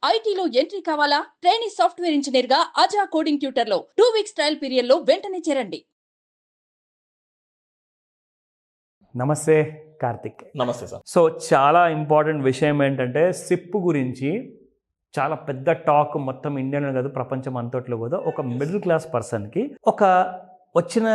ఐటీలో ఎంట్రీ కావాలా? Trainee software engineer గా అజా కోడింగ్ ట్యూటర్ లో 2 వీక్స్ ట్రయల్ పీరియడ్ లో వెంటనే చేరండి. నమస్తే కార్తిక్. నమస్తే సార్. సో చాలా ఇంపార్టెంట్ విషయం ఏంటంటే సిప్ గురించి చాలా పెద్ద టాక్ మొత్తం ఇండియాలో కాదు ప్రపంచం అంతట్లో కూడా ఒక మిడిల్ క్లాస్ పర్సన్కి ఒక వచ్చిన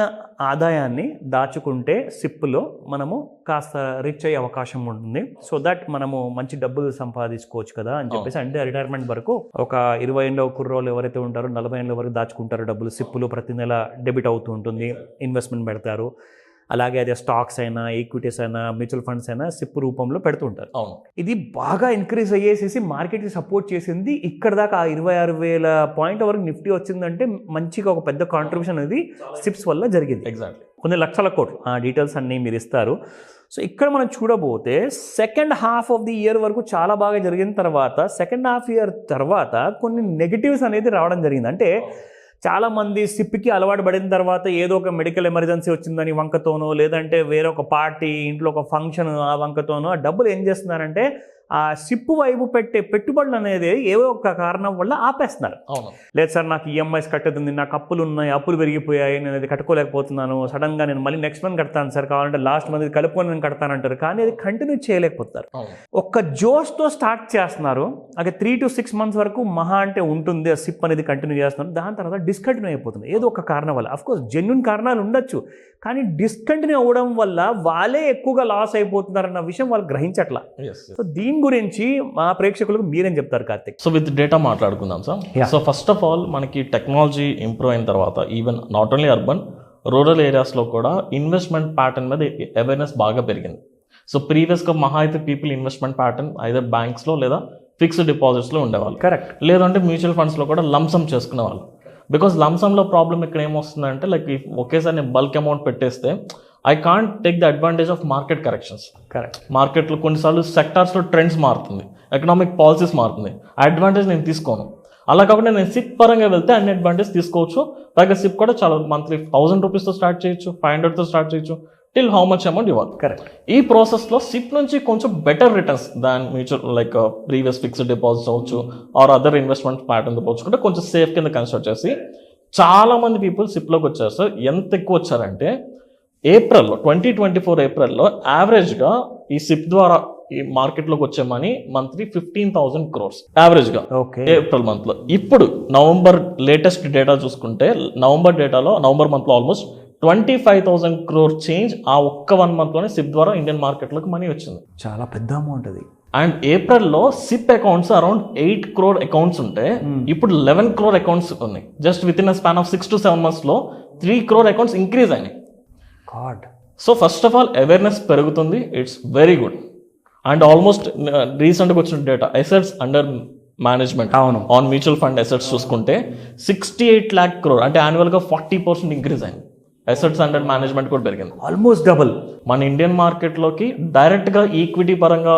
ఆదాయాన్ని దాచుకుంటే సిప్లో మనము కాస్త రిచ్ అయ్యే అవకాశం ఉంటుంది. సో దట్ మనము మంచి డబ్బులు సంపాదించుకోవచ్చు కదా అని చెప్పేసి, అంటే రిటైర్మెంట్ వరకు ఒక 20 ఏళ్ళ కుర్రోళ్ళు ఎవరైతే ఉంటారో 40 ఏళ్ళ వరకు దాచుకుంటారో డబ్బులు సిప్పులు ప్రతి నెల డెబిట్ అవుతూ ఉంటుంది, ఇన్వెస్ట్మెంట్ పెడతారు. అలాగే అదే స్టాక్స్ అయినా ఈక్విటీస్ అయినా మ్యూచువల్ ఫండ్స్ అయినా సిప్ రూపంలో పెడుతుంటారు. అవును, ఇది బాగా ఇంక్రీజ్ అయ్యేసేసి మార్కెట్కి సపోర్ట్ చేసింది. ఇక్కడ దాకా 26,000 పాయింట్ వరకు నిఫ్టీ వచ్చిందంటే మంచిగా ఒక పెద్ద కాంట్రిబ్యూషన్ అనేది సిప్స్ వల్ల జరిగింది. ఎగ్జాక్ట్లీ కొన్ని లక్షల కోట్లు. ఆ డీటెయిల్స్ అన్నీ మీరు ఇస్తారు. సో ఇక్కడ మనం చూడబోతే second half of the year వరకు చాలా బాగా జరిగిన తర్వాత సెకండ్ హాఫ్ ఇయర్ తర్వాత కొన్ని నెగిటివ్స్ అనేది రావడం జరిగింది. అంటే చాలామంది సిప్కి అలవాటు పడిన తర్వాత ఏదో ఒక మెడికల్ ఎమర్జెన్సీ వచ్చిందని వంకతోనో, లేదంటే వేరొక పార్టీ ఇంట్లో ఒక ఫంక్షన్ ఆ వంకతోనో ఆ డబ్బులు ఏం చేస్తున్నారంటే ఆ సిప్ వైపు పెట్టే పెట్టుబడులు అనేది ఏవో ఒక కారణం వల్ల ఆపేస్తున్నారు. లేదు సార్ నాకు ఈఎంఐస్ కట్టేది, నాకు అప్పులు ఉన్నాయి, అప్పులు పెరిగిపోయాయి, నేను అది కట్టుకోలేకపోతున్నాను, సడన్గా నేను మళ్ళీ నెక్స్ట్ మంత్ కడతాను సార్, కావాలంటే లాస్ట్ మంత్ కలుపుకొని నేను కడతానంటారు. కానీ అది కంటిన్యూ చేయలేకపోతారు. ఒక్క జోష్తో స్టార్ట్ చేస్తున్నారు. అది 3 to 6 months వరకు మహా అంటే ఉంటుంది. ఆ సిప్ అనేది కంటిన్యూ చేస్తున్నారు. దాని తర్వాత డిస్కంటిన్యూ అయిపోతుంది ఏదో ఒక కారణం వల్ల. అఫ్కోర్స్ జెన్యున్ కారణాలు ఉండొచ్చు, కానీ డిస్కంటిన్యూ అవ్వడం వల్ల వాళ్ళే ఎక్కువగా లాస్ అయిపోతున్నారన్న విషయం వాళ్ళు గ్రహించట్లా. సో దీని గురించి మా ప్రేక్షకులకు మీరేం చెప్తారు కార్తిక్? సో విత్ డేటా మాట్లాడుకుందాం sir. So first of all మనకి టెక్నాలజీ ఇంప్రూవ్ అయిన తర్వాత even not only urban, rural ఏరియాస్లో కూడా ఇన్వెస్ట్మెంట్ ప్యాటర్న్ మీద అవేర్నెస్ బాగా పెరిగింది. సో ప్రీవియస్గా మహా అయితే పీపుల్ ఇన్వెస్ట్మెంట్ ప్యాటర్న్ ఐదర్ బ్యాంక్స్లో లేదా ఫిక్స్డ్ డిపాజిట్స్లో ఉండేవాళ్ళు. కరెక్ట్. లేదంటే మ్యూచువల్ ఫండ్స్లో కూడా లంసమ్ చేసుకునేవాళ్ళు. బికాస్ లంసమ్లో ప్రాబ్లం ఇక్కడ ఏమొస్తుందంటే లైక్ ఒకేసారి నేను బల్క్ అమౌంట్ పెట్టేస్తే I can't take the advantage of market corrections. Correct. మార్కెట్లో కొన్నిసార్లు సెక్టార్స్లో ట్రెండ్స్ మారుతుంది, ఎకనామిక్ పాలసీస్ మారుతుంది, ఆ అడ్వాంటేజ్ నేను తీసుకోను. అలా కాకుండా నేను సిప్ పరంగా వెళ్తే అన్ని అడ్వాంటేజ్ తీసుకోవచ్చు. పైగా సిప్ కూడా చాలా మంత్లీ 1000 రూపీస్తో స్టార్ట్ చేయొచ్చు, 500తో స్టార్ట్ చేయొచ్చు, టిల్ హౌ మచ్ అమౌంట్ ఇవ్వాలి. కరెక్ట్. ఈ ప్రాసెస్లో సిప్ నుంచి కొంచెం బెటర్ రిటర్న్స్ దాని mutual like previous fixed deposits అవ్వచ్చు ఆర్ అదర్ ఇన్వెస్ట్మెంట్ ప్యాటర్న్ పోల్చుకుంటే కొంచెం సేఫ్ కింద కన్సిడర్ చేసి చాలామంది పీపుల్ సిప్లోకి వచ్చారు సార్. ఎంత ఎక్కువ వచ్చారంటే ఏప్రిల్లో 2024 ఏప్రిల్లో యావరేజ్గా ఈ సిప్ ద్వారా ఈ మార్కెట్లోకి వచ్చే మనీ మంత్లీ 15,000 crores యావరేజ్గా ఏప్రిల్ మంత్లో. ఇప్పుడు నవంబర్ లేటెస్ట్ డేటా చూసుకుంటే నవంబర్ మంత్లో ఆల్మోస్ట్ 25,000 crore చేంజ్ ఆ ఒక్క 1 monthలోనే సిప్ ద్వారా ఇండియన్ మార్కెట్లోకి మనీ వచ్చింది. చాలా పెద్ద అమౌంట్ అది. అండ్ ఏప్రిల్లో SIP accounts around 8 crore accounts ఉంటే ఇప్పుడు 11 crore అకౌంట్స్ ఉన్నాయి. Just within a span of 6 to 7 monthsలో 3 crore అకౌంట్స్ ఇంక్రీజ్ అయినాయి. So first of all awareness పెరుగుతుంది, it's very good. And almost రీసెంట్గా వచ్చిన data assets under management on mutual fund assets చూసుకుంటే 68 lakh crore అంటే యాన్యువల్గా 40% increase అయింది. Assets under management కూడా పెరిగింది, ఆల్మోస్ట్ డబుల్. మన ఇండియన్ మార్కెట్లోకి డైరెక్ట్గా ఈక్విటీ పరంగా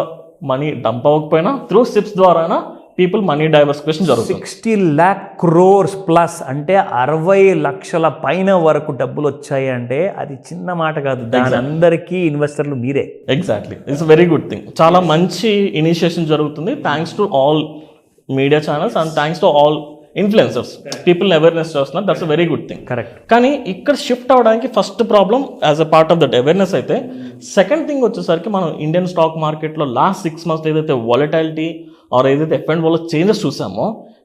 మనీ డంప్ అవ్వకపోయినా త్రూ సిప్స్ ద్వారా పీపుల్ మనీ డైవర్సిఫికేషన్ జరుగుతుంది. 60 lakh crores ప్లస్ అంటే 60 లక్షల పైన వరకు డబ్బులు వచ్చాయి అంటే అది చిన్న మాట కాదు. దాని అందరికీ ఇన్వెస్టర్లు మీరే. Exactly, it's very good thing. చాలా మంచి ఇనిషియేషన్ జరుగుతుంది thanks to all media channels and thanks to all influencers. People awareness చేస్తున్నారు, that's a very good thing. Correct. కానీ ఇక్కడ షిఫ్ట్ అవ్వడానికి first problem as a part of that awareness అయితే, second thing వచ్చేసరికి మనం ఇండియన్ స్టాక్ మార్కెట్లో last 6 months ఏదైతే volatility or ఏదైతే ఎఫ్ అండ్ వల్ల చేంజెస్ చూసామో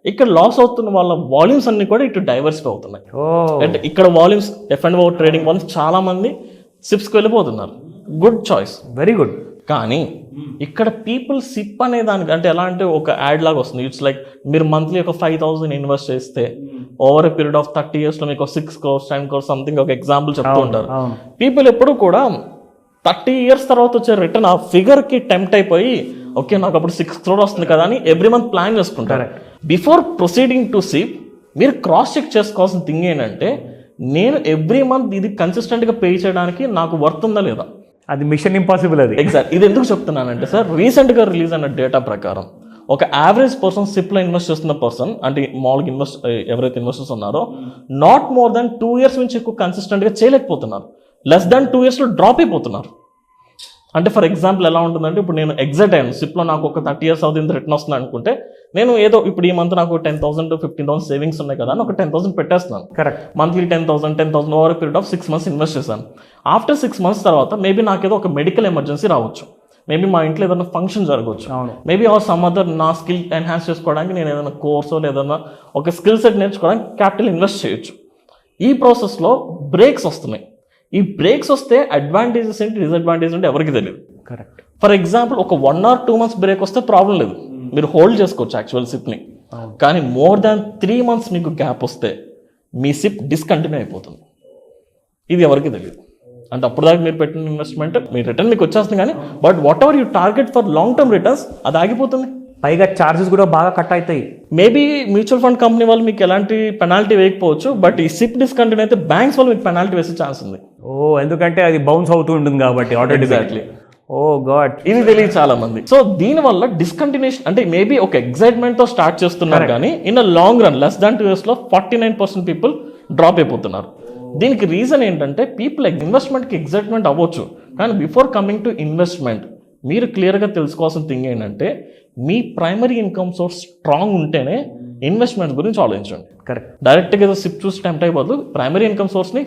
ఇక్కడ లాస్ అవుతున్న వాళ్ళ వాల్యూమ్స్ అన్ని కూడా ఇటు డైవర్సిఫై అవుతున్నాయి. అంటే ఇక్కడ volumes F and O trading volumes చాలా మంది సిప్స్కి వెళ్ళిపోతున్నారు. Good choice, very good. కానీ ఇక్కడ పీపుల్ సిప్ అనే దానికి అంటే ఎలా అంటే ఒక యాడ్ లాగా వస్తుంది. ఇట్స్ లైక్ మీరు మంత్లీ ఒక 5,000 ఇన్వెస్ట్ చేస్తే ఓవర్ ఎ పీరియడ్ ఆఫ్ 30 yearsలో మీకు 6 crores 10 crores సంథింగ్ ఒక ఎగ్జాంపుల్ చెప్తూ ఉంటారు. పీపుల్ ఎప్పుడు కూడా 30 years తర్వాత వచ్చే రిటర్న్ ఆ ఫిగర్కి టెంప్ట్ అయిపోయి ఓకే నాకు అప్పుడు 6 crore వస్తుంది కదా అని ఎవ్రీ మంత్ ప్లాన్ చేసుకుంటారు. బిఫోర్ ప్రొసీడింగ్ టు సిప్ మీరు క్రాస్ చెక్ చేసుకోవాల్సిన థింగ్ ఏంటంటే నేను ఎవ్రీ మంత్ ఇది కన్సిస్టెంట్గా పే చేయడానికి నాకు వర్త్ ఉందా లేదా. అది మిషన్ ఇంపాసిబుల్. అది ఎగ్జాక్ట్. ఇది ఎందుకు చెప్తున్నానంటే సార్, రీసెంట్గా రిలీజ్ అయిన డేటా ప్రకారం ఒక యావరేజ్ పర్సన్ సిప్లో ఇన్వెస్ట్ చేస్తున్న పర్సన్ అంటే మామూలుగా ఎవరైతే ఇన్వెస్టర్స్ ఉన్నారో నాట్ మోర్ దాన్ 2 years నుంచి ఎక్కువ కన్సిస్టెంట్గా చేయలేకపోతున్నారు. లెస్ దాన్ 2 yearsలో డ్రాప్ అయిపోతున్నారు. అంటే ఫర్ ఎగ్జాంపుల్ ఎలా ఉంటుందంటే ఇప్పుడు నేను ఎగ్జాక్ట్ అయ్యాను సిప్లో నాకు ఒక 30 years అవుతుంది రిటర్న్ వస్తుంది అనుకుంటే నేను ఏదో ఇప్పుడు ఈ మంత్ నాకు 10,000 to 15,000 సేవింగ్స్ ఉన్నాయి కదా అని ఒక 10,000 పెట్టేస్తున్నాను. Correct. Monthly 10,000 over period of 6 months invest చేశాను. ఆఫ్టర్ 6 months తర్వాత మేబీ నాకేదో ఒక మెడికల్ ఎమర్జెన్సీ రావచ్చు, మేబీ మా ఇంట్లో ఏదైనా ఫంక్షన్ జరగవచ్చు, మేబీ ఆర్ సమ్ అదర్ నా స్కిల్ ఎన్హాన్స్ చేసుకోవడానికి నేను ఏదైనా కోర్సో లేదన్నా ఒక స్కిల్ సెట్ నేర్చుకోవడానికి క్యాపిటల్ ఇన్వెస్ట్ చేయొచ్చు. ఈ ప్రాసెస్లో బ్రేక్స్ వస్తున్నాయి. ఈ బ్రేక్స్ వస్తే అడ్వాంటేజెస్ ఏంటి డిసడ్వాంటేజెస్ ఏంటి ఎవరికి తెలియదు. కరెక్ట్. ఫర్ ఎగ్జాంపుల్ ఒక 1 or 2 months బ్రేక్ వస్తే ప్రాబ్లం లేదు, మీరు హోల్డ్ చేసుకోవచ్చు యాక్చువల్ సిప్ని. కానీ మోర్ దాన్ 3 months మీకు గ్యాప్ వస్తే మీ సిప్ డిస్కంటిన్యూ అయిపోతుంది. ఇది ఎవరికి తెలియదు. అంటే అప్పుడు దాకా మీరు పెట్టిన ఇన్వెస్ట్మెంట్ మీ రిటర్న్ మీకు వచ్చేస్తుంది, కానీ but what ever you target for long term returns అది ఆగిపోతుంది. పైగా ఛార్జెస్ కూడా బాగా కట్ అవుతాయి. మేబీ మ్యూచువల్ ఫండ్ కంపెనీ వాళ్ళు మీకు ఎలాంటి పెనాల్టీ వేయకపోవచ్చు, బట్ ఈ సిప్ డిస్కంటిన్యూ అయితే బ్యాంక్స్ వాళ్ళు మీకు పెనాల్టీ వేసే ఛాన్స్ ఉంది. ఎందుకంటే అది బౌన్స్ అవుతూ ఉంటుంది కాబట్టి ఎగ్జాక్ట్లీ. గాడ్, ఇది తెలియదు చాలా మంది. సో దీని వల్ల డిస్కంటిన్యూషన్ అంటే మేబీ ఒక ఎక్సైట్మెంట్ తో స్టార్ట్ చేస్తున్నారు, కానీ in a long run less than 2 years లో 49% పీపుల్ డ్రాప్ అయిపోతున్నారు. దీనికి రీజన్ ఏంటంటే పీపుల్ ఇన్వెస్ట్మెంట్కి ఎగ్జైట్మెంట్ అవ్వచ్చు, కానీ బిఫోర్ కమింగ్ టు ఇన్వెస్ట్మెంట్ మీరు క్లియర్గా తెలుసుకోవాల్సిన థింగ్ ఏంటంటే మీ ప్రైమరీ ఇన్కమ్ సోర్స్ స్ట్రాంగ్ ఉంటేనే ఇన్వెస్ట్మెంట్ గురించి ఆలోచించండి. కరెక్ట్. డైరెక్ట్గా ఏదో సిప్ చూసి టెంప్ట్ అయిపోదు, ప్రైమరీ ఇన్కమ్ సోర్స్ని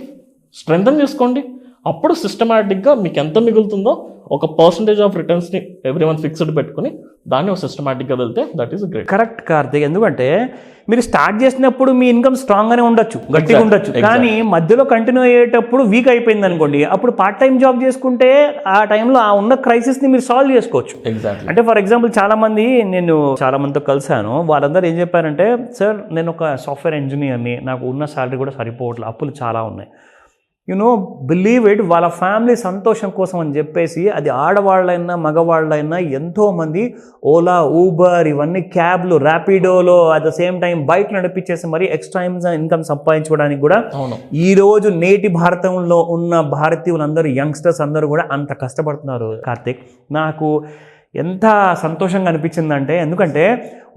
స్ట్రెంథన్ చేసుకోండి. అప్పుడు సిస్టమాటిక్గా మీకు ఎంత మిగులుతుందో ఒక పర్సంటేజ్ ఆఫ్ రిటర్న్స్ని ఎవ్రీ మంత్ ఫిక్స్డ్ పెట్టుకుని దాన్ని ఒక సిస్టమాటిక్గా వెళ్తే that is great. Correct Karthik. ఎందుకంటే మీరు స్టార్ట్ చేసినప్పుడు మీ ఇన్కమ్ స్ట్రాంగ్గానే ఉండొచ్చు, గట్టిగా ఉండొచ్చు, కానీ మధ్యలో కంటిన్యూ అయ్యేటప్పుడు వీక్ అయిపోయింది అనుకోండి, అప్పుడు పార్ట్ టైం జాబ్ చేసుకుంటే ఆ టైంలో ఆ ఉన్న క్రైసిస్ని మీరు సాల్వ్ చేసుకోవచ్చు. ఎగ్జాక్ట్లీ. అంటే ఫర్ ఎగ్జాంపుల్ నేను చాలా మందితో కలిసాను, వాళ్ళందరూ ఏం చెప్పారంటే, సార్ నేను ఒక సాఫ్ట్వేర్ ఇంజనీర్ని, నాకు ఉన్న శాలరీ కూడా సరిపోవట్లేదు, అప్పులు చాలా ఉన్నాయి. బిలీవ్ ఇట్, వాళ్ళ ఫ్యామిలీ సంతోషం కోసం అని చెప్పేసి అది ఆడవాళ్ళైనా మగవాళ్ళైనా ఎంతోమంది ఓలా, ఊబర్, ఇవన్నీ క్యాబ్లు, ర్యాపిడోలో at the same time bike నడిపించేసి మరి ఎక్స్ట్రా ఇన్కమ్ సంపాదించుకోవడానికి కూడా ఈరోజు నేటి భారతంలో ఉన్న భారతీయులందరూ యంగ్స్టర్స్ అందరూ కూడా అంత కష్టపడుతున్నారు. కార్తీక్, నాకు ఎంత సంతోషంగా అనిపించిందంటే, ఎందుకంటే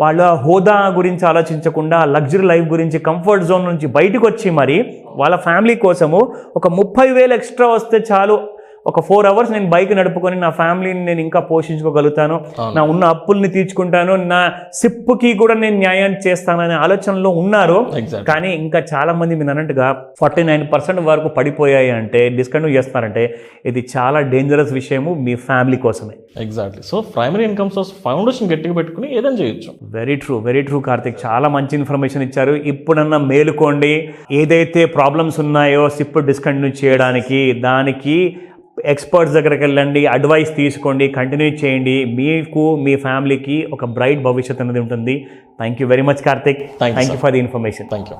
వాళ్ళ హోదా గురించి ఆలోచించకుండా లగ్జరీ లైఫ్ గురించి కంఫర్ట్ జోన్ నుంచి బయటకు వచ్చి మరి వాళ్ళ ఫ్యామిలీ కోసము ఒక 30,000 ఎక్స్ట్రా వస్తే చాలు, ఒక 4 hours నేను బైక్ నడుపుకొని నా ఫ్యామిలీని నేను ఇంకా పోషించుకోగలుగుతాను, నా ఉన్న అప్పుల్ని తీర్చుకుంటాను, నా సిప్కి కూడా నేను న్యాయం చేస్తాననే ఆలోచనలో ఉన్నారు. కానీ ఇంకా చాలా మంది మీరు అన్నట్టుగా 49% వరకు పడిపోయాయి అంటే, డిస్కంటిన్యూ చేస్తున్నారంటే ఇది చాలా డేంజరస్ విషయము మీ ఫ్యామిలీ కోసమే. Exactly. So primary income source foundation గట్టిగా పెట్టుకుని ఏదైనా చేయొచ్చు. వెరీ ట్రూ కార్తిక్, చాలా మంచి ఇన్ఫర్మేషన్ ఇచ్చారు. ఇప్పుడన్నా మేలుకోండి, ఏదైతే ప్రాబ్లమ్స్ ఉన్నాయో సిప్ డిస్కంటిన్యూ చేయడానికి దానికి ఎక్స్పర్ట్స్ దగ్గరికి వెళ్ళండి, అడ్వైస్ తీసుకోండి, కంటిన్యూ చేయండి. మీకు మీ ఫ్యామిలీకి ఒక బ్రైట్ భవిష్యత్తు అనేది ఉంటుంది. Thank you very much Karthik. Thank you for the information. Thank you.